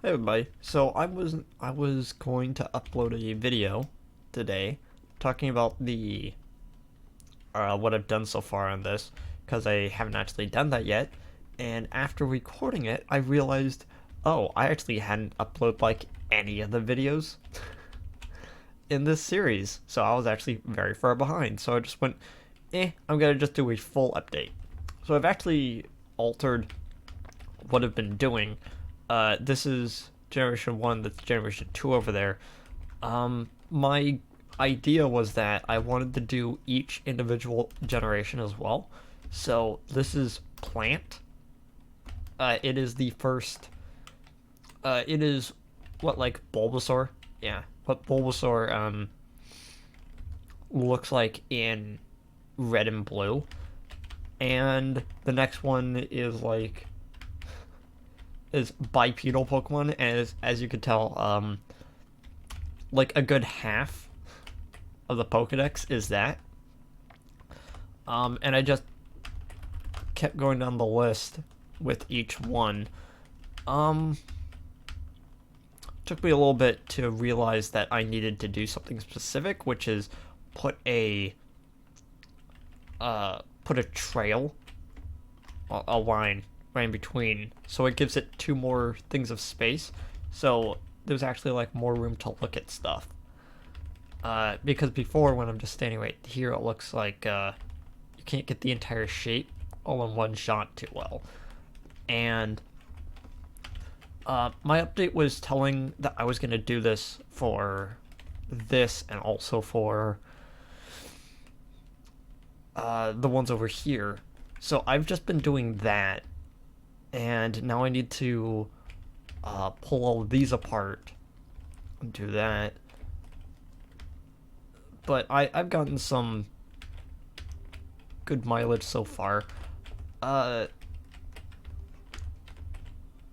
Hey everybody. So I was going to upload a video today talking about the what I've done so far on this because I haven't actually done that yet. And after recording it, I realized, oh, I actually hadn't uploaded like any of the videos in this series. So I was actually very far behind. So I just went, I'm gonna just do a full update. So I've actually altered what I've been doing. This is Generation 1, that's Generation 2 over there. My idea was that I wanted to do each individual generation as well. So this is Plant. It is the first. It is what, like Bulbasaur? Yeah, what Bulbasaur looks like in red and blue. And the next one is bipedal Pokemon, and as you could tell, like a good half of the Pokedex is that. And I just kept going down the list with each one. Um, Took me a little bit to realize that I needed to do something specific, which is put a put a trail, a line right in between, so it gives it two more things of space. So there's actually like more room to look at stuff. Because before, when I'm just standing right here, it looks like you can't get the entire shape all in one shot too well. And my update was telling that I was going to do this for this and also for the ones over here. So I've just been doing that, and now I need to pull all of these apart and do that. But I've gotten some good mileage so far. Uh,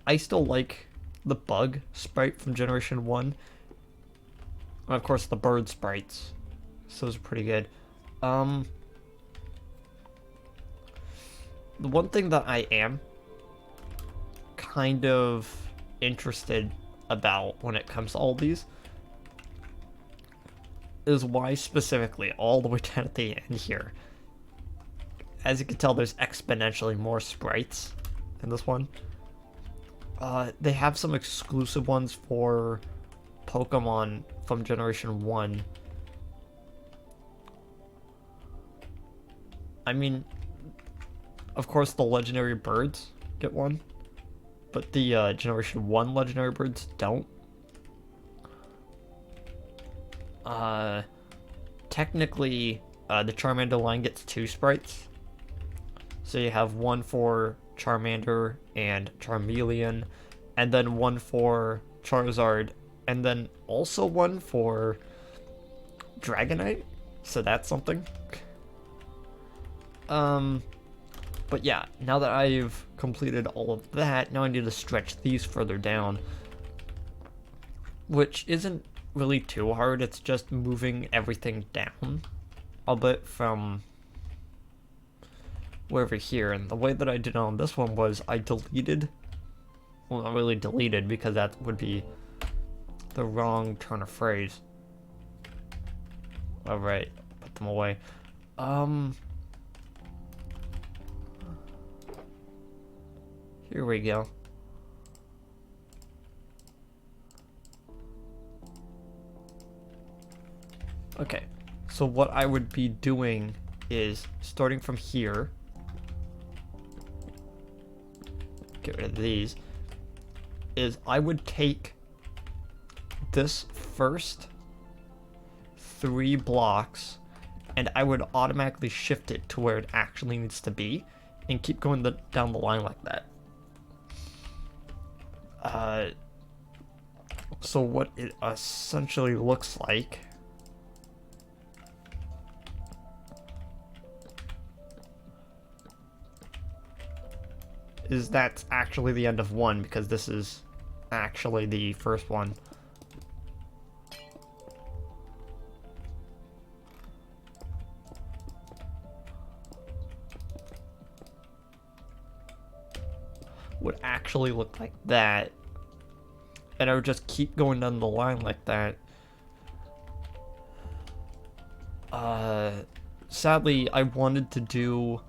I still like the bug sprite from Generation 1. And of course, the bird sprites. So those are pretty good. Um, the one thing that I am kind of interested about when it comes to all these is why specifically all the way down at the end here. As you can tell, there's exponentially more sprites in this one. They have some exclusive ones for Pokemon from Generation 1. I mean, of course, the legendary birds get one, but the Generation 1 legendary birds don't. Uh, Technically, the Charmander line gets two sprites. So you have one for Charmander and Charmeleon, and then one for Charizard, and then also one for Dragonite. So that's something. But yeah, now that I've completed all of that, now I need to stretch these further down, which isn't really too hard. It's just moving everything down a bit from over here. And the way that I did it on this one was I deleted, well, not really deleted because that would be the wrong turn of phrase. All right, put them away. Here we go. Okay, so what I would be doing is starting from here. Get rid of these. Is I would take this first 3 blocks and I would automatically shift it to where it actually needs to be and keep going down the line like that. So what it essentially looks like is that's actually the end of one, because this is actually the first one. Would actually look like that. and I would just keep going down the line like that. Sadly, I wanted to do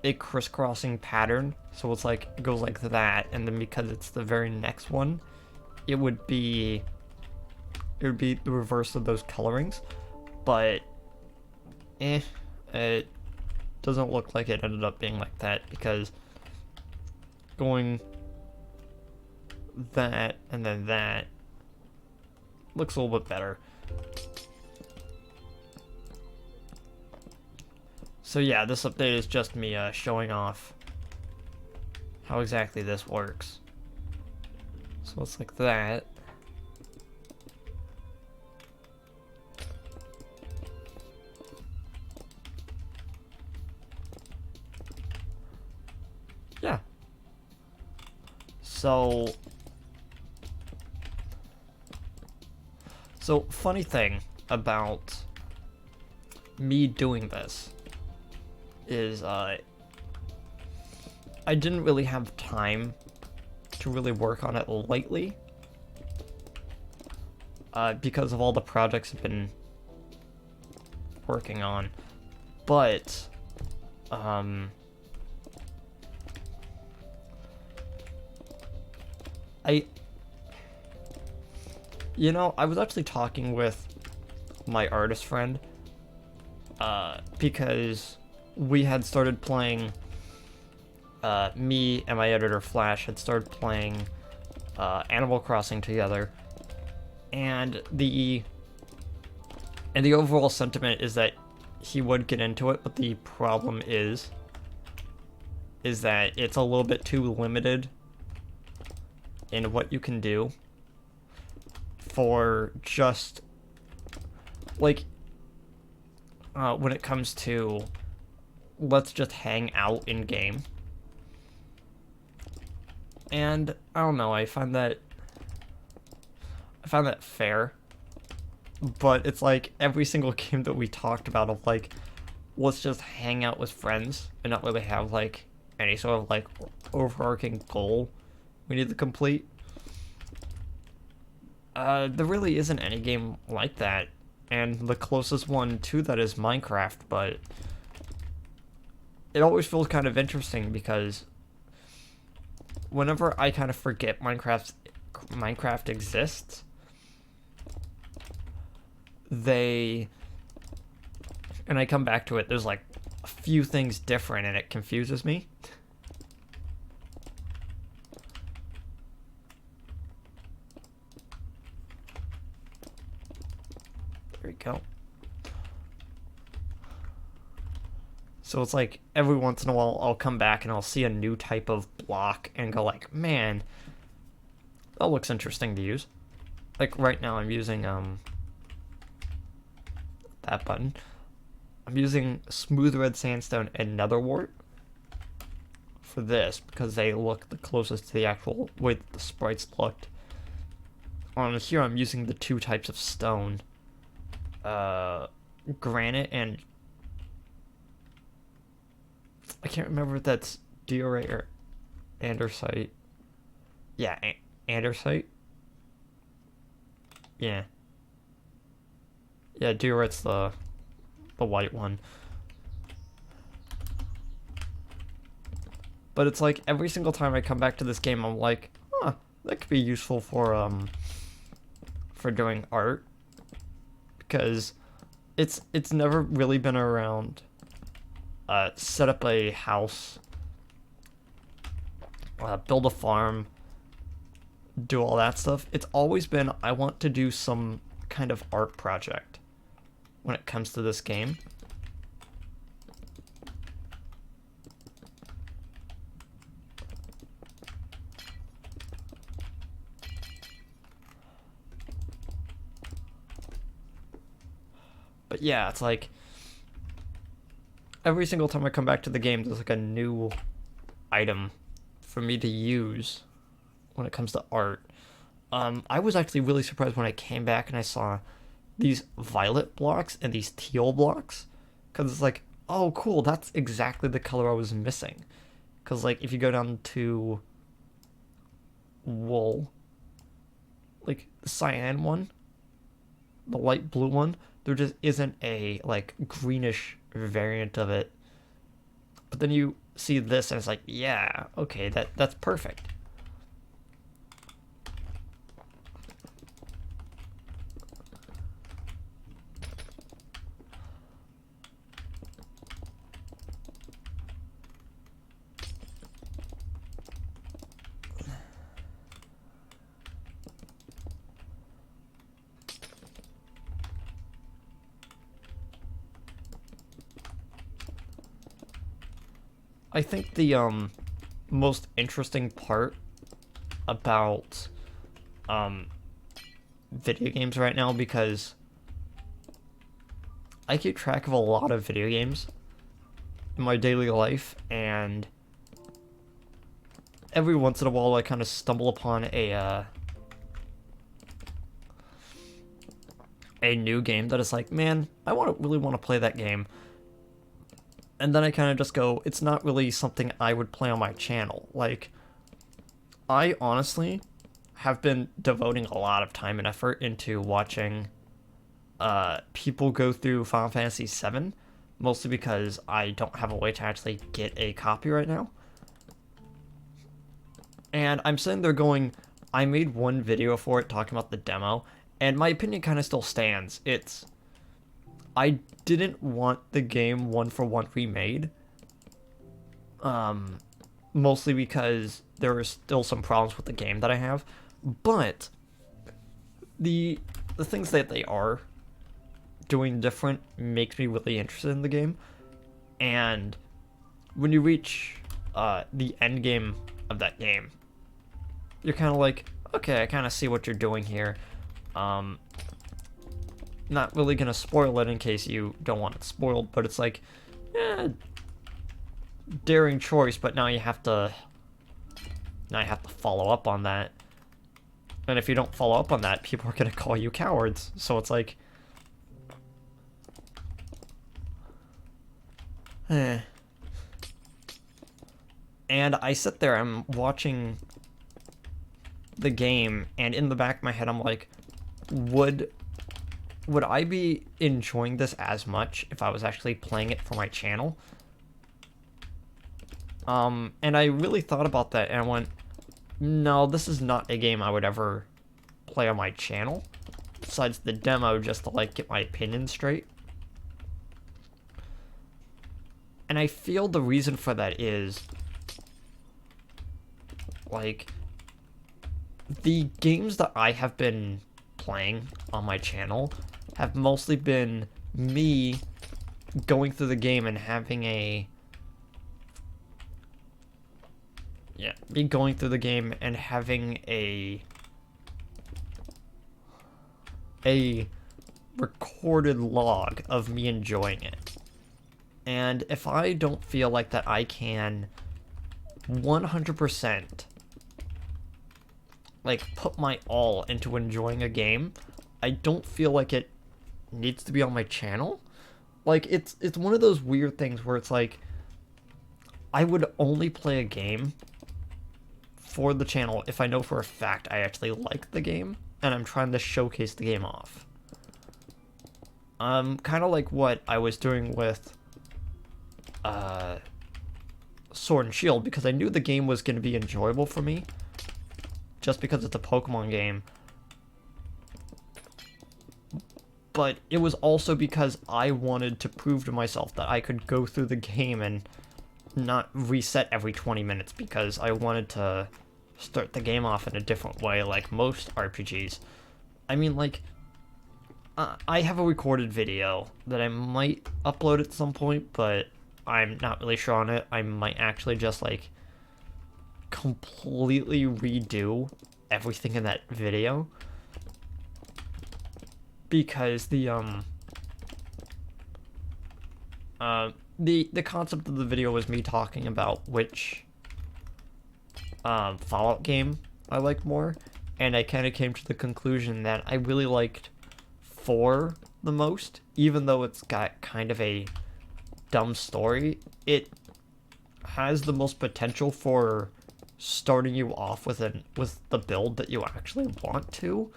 a crisscrossing pattern, so it's like, it goes like that, and then because it's the very next one, it would be the reverse of those colorings, but it doesn't look like it ended up being like that, because going that and then that looks a little bit better. So yeah, this update is just me showing off how exactly this works. So it's like that. Yeah. So funny thing about me doing this is I didn't really have time to really work on it lately because of all the projects I've been working on, but I was actually talking with my artist friend because we had started playing, me and my editor Flash had started playing Animal Crossing together, and the overall sentiment is that he would get into it, but the problem is that it's a little bit too limited in what you can do for just like when it comes to let's just hang out in game. And I don't know, I find that fair, but it's like every single game that we talked about of like, let's just hang out with friends and not really have like any sort of like overarching goal we need to complete. There really isn't any game like that, and the closest one to that is Minecraft, but it always feels kind of interesting because whenever I kind of forget Minecraft exists, and I come back to it, there's like a few things different and it confuses me. There we go. So it's like every once in a while I'll come back and I'll see a new type of block and go like, man, that looks interesting to use. Like right now I'm using that button. I'm using smooth red sandstone and netherwart for this because they look the closest to the actual way that the sprites looked. On here I'm using the two types of stone, granite and I can't remember if that's diorite or andesite. Yeah, andesite. Yeah. Yeah, diorite's the white one. But it's like every single time I come back to this game, I'm like, huh, that could be useful for doing art, because it's never really been around set up a house, build a farm, do all that stuff. It's always been, I want to do some kind of art project when it comes to this game. But yeah, it's like every single time I come back to the game, there's like a new item for me to use when it comes to art. I was actually really surprised when I came back and I saw these violet blocks and these teal blocks, because it's like, oh cool, that's exactly the color I was missing. Because like if you go down to wool, like the cyan one, the light blue one, there just isn't a like greenish variant of it. But then you see this and it's like, yeah, okay, that's perfect. I think the most interesting part about video games right now, because I keep track of a lot of video games in my daily life, and every once in a while I kind of stumble upon a new game that is like, man, I really want to play that game. And then I kind of just go, it's not really something I would play on my channel. Like, I honestly have been devoting a lot of time and effort into watching people go through Final Fantasy VII, mostly because I don't have a way to actually get a copy right now. And I'm sitting there going, I made one video for it talking about the demo, and my opinion kind of still stands. I didn't want the game one-for-one remade, mostly because there are still some problems with the game that I have, but the things that they are doing different makes me really interested in the game. And when you reach the end game of that game, you're kind of like, okay, I kind of see what you're doing here. Not really gonna spoil it in case you don't want it spoiled, but it's like, daring choice, but now you have to follow up on that. And if you don't follow up on that, people are gonna call you cowards. So it's like, And I sit there, I'm watching the game, and in the back of my head, I'm like, would I be enjoying this as much if I was actually playing it for my channel? And I really thought about that, and I went, no, this is not a game I would ever play on my channel, besides the demo, just to, like, get my opinion straight. And I feel the reason for that is, like, the games that I have been playing on my channel have mostly been me going through the game and having me going through the game and having a recorded log of me enjoying it. And if I don't feel like that I can 100% like put my all into enjoying a game, I don't feel like it needs to be on my channel. Like, it's one of those weird things where it's like, I would only play a game for the channel if I know for a fact I actually like the game and I'm trying to showcase the game off. Kind of like what I was doing with Sword and Shield, because I knew the game was going to be enjoyable for me just because it's a Pokemon game. But it was also because I wanted to prove to myself that I could go through the game and not reset every 20 minutes, because I wanted to start the game off in a different way, like most RPGs. I mean, like, I have a recorded video that I might upload at some point, but I'm not really sure on it. I might actually just, like, completely redo everything in that video, because the concept of the video was me talking about which Fallout game I like more, and I kind of came to the conclusion that I really liked 4 the most, even though it's got kind of a dumb story. It has the most potential for starting you off with the build that you actually want to.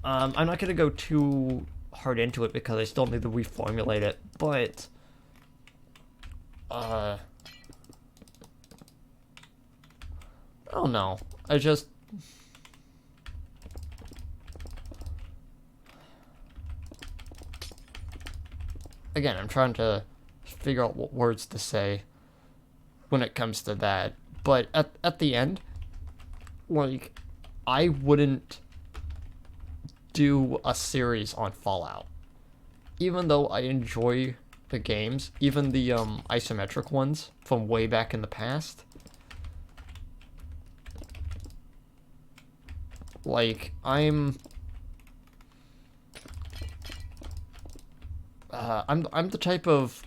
I'm not gonna go too hard into it because I still need to reformulate it, but I don't know. Again, I'm trying to figure out what words to say when it comes to that. But at the end, like, I wouldn't do a series on Fallout. Even though I enjoy the games, even the isometric ones from way back in the past. Like, I'm the type of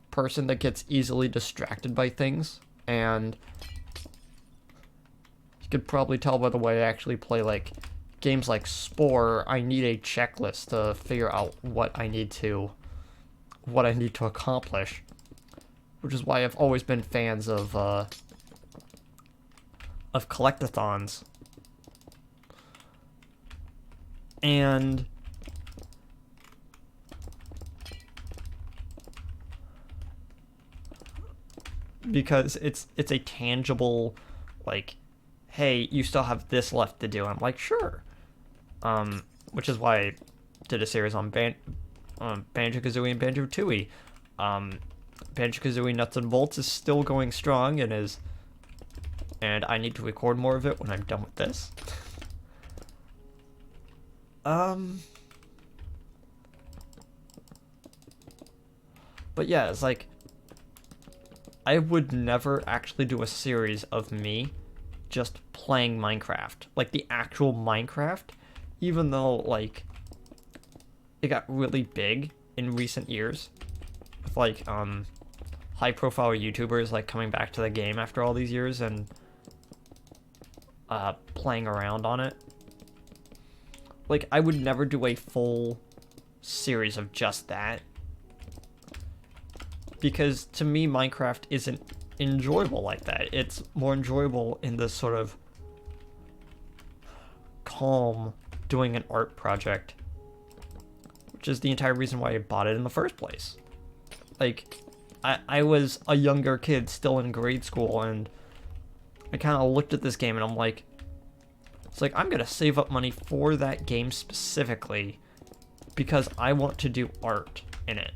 person that gets easily distracted by things, and you could probably tell by the way I actually play, like, games like Spore. I need a checklist to figure out what I need to accomplish, which is why I've always been fans of collectathons. And because it's a tangible, like, hey, you still have this left to do. I'm like, sure. Which is why I did a series on Banjo-Kazooie and Banjo-Tooie. Banjo-Kazooie Nuts and Bolts is still going strong and I need to record more of it when I'm done with this. But yeah, it's like, I would never actually do a series of me just playing Minecraft, like the actual Minecraft, even though, like, it got really big in recent years with, like, high profile YouTubers, like, coming back to the game after all these years and playing around on it. Like, I would never do a full series of just that, because to me Minecraft isn't enjoyable like that. It's more enjoyable in this sort of calm doing an art project, which is the entire reason why I bought it in the first place. Like, I was a younger kid still in grade school, and I kind of looked at this game and I'm like, it's like, I'm gonna save up money for that game specifically because I want to do art in it,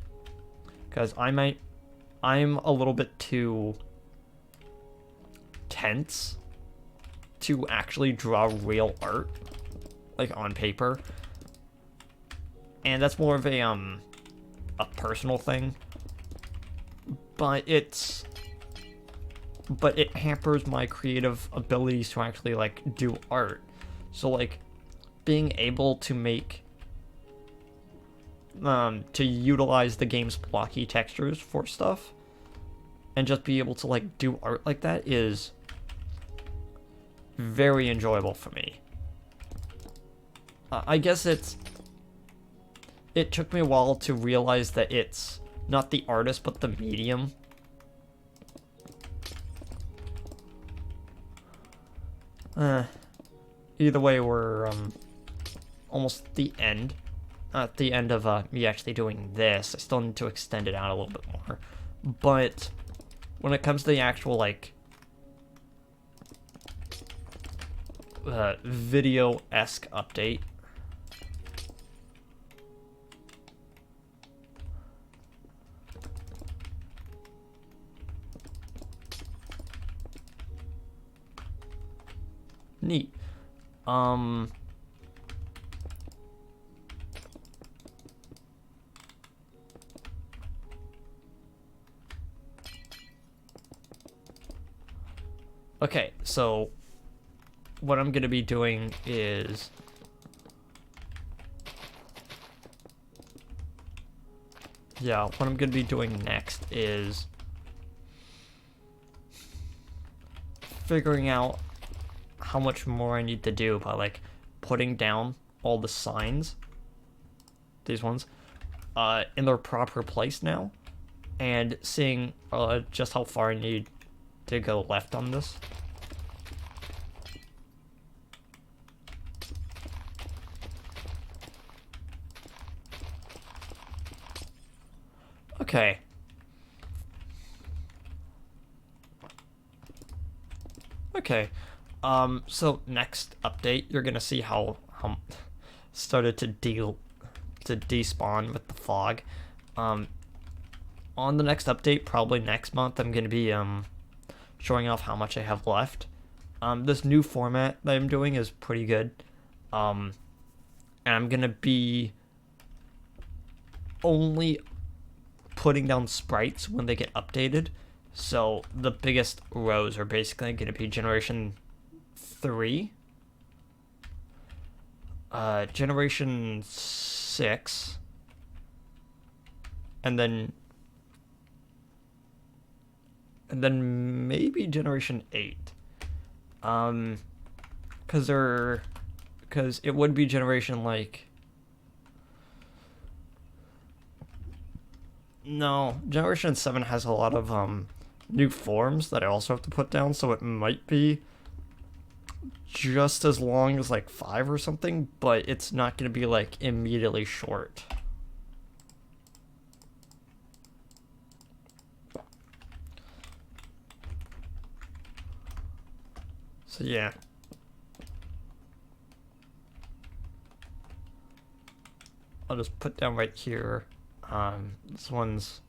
because I'm a little bit too tense to actually draw real art, like, on paper. And that's more of a personal thing. But it hampers my creative abilities to actually, like, do art. So, like, being able to make to utilize the game's blocky textures for stuff and just be able to, like, do art like that is very enjoyable for me. I guess it took me a while to realize that it's not the artist but the medium. Either way, we're almost at the end. At the end of me actually doing this. I still need to extend it out a little bit more. But when it comes to the actual, like, video-esque update, neat. Okay, so what I'm gonna be doing is what I'm gonna be doing next is figuring out how much more I need to do by, like, putting down all the signs, these ones, in their proper place now, and seeing just how far I need to go left on this. Okay. Okay. So next update, you're gonna see how started to despawn with the fog. On the next update, probably next month, I'm gonna be showing off how much I have left. This new format that I'm doing is pretty good. And I'm gonna be only putting down sprites when they get updated. So the biggest rows are basically going to be generation 3, generation 6, and then maybe generation 8. Because it would be generation like. No, Generation 7 has a lot of new forms that I also have to put down, so it might be just as long as like 5 or something, but it's not going to be like immediately short. So yeah. I'll just put down right here. This one's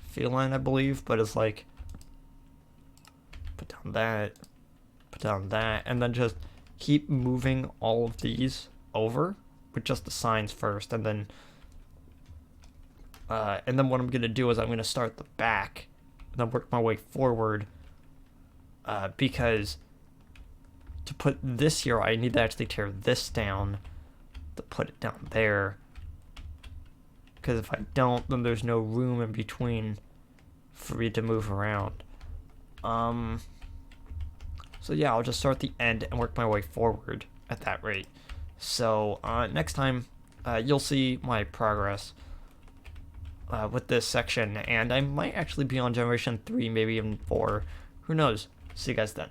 feline, I believe, but it's like put down that, and then just keep moving all of these over with just the signs first, and then what I'm gonna do is I'm gonna start the back and then work my way forward, because to put this here, I need to actually tear this down to put it down there. Because if I don't, then there's no room in between for me to move around. So yeah, I'll just start at the end and work my way forward at that rate. So next time, you'll see my progress with this section, and I might actually be on Generation 3, maybe even 4. Who knows? See you guys then.